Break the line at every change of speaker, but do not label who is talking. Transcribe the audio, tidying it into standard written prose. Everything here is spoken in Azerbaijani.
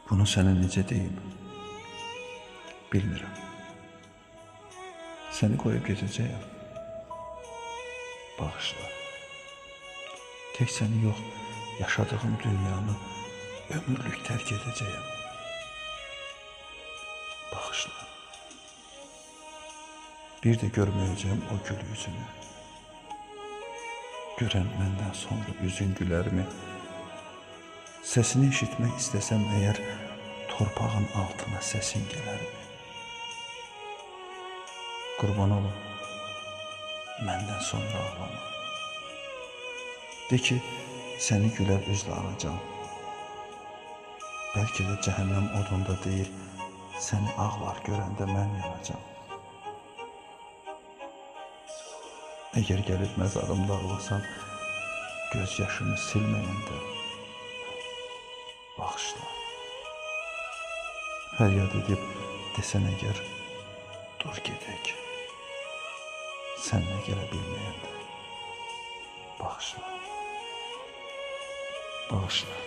Bunu sənə necə deyim? Bilmirəm. Səni qoyub gedəcəyəm. Bağışla. Tək səni yox, yaşadığım dünyanı ömürlük tərk edəcəyəm. Bağışla. Bir də görməyəcəm o gül yüzünü. Görən məndən sonra üzün gülərmi? Səsini eşitmək istəsəm əgər torpağın altına səsin gələrmi? Qurban olum, məndən sonra ağlama. De ki, səni gülər üzlə alacam. Bəlkə də cəhənnəm odunda deyil, səni ağlar görəndə mən yanacam. Əgər gəlib məzarımda ağlasan, göz yaşımı silməyəndə bağışla. Fəryad edib desən əgər, dur gedək. Sənlə gələ bilməyəndə bağışla. Bağışla.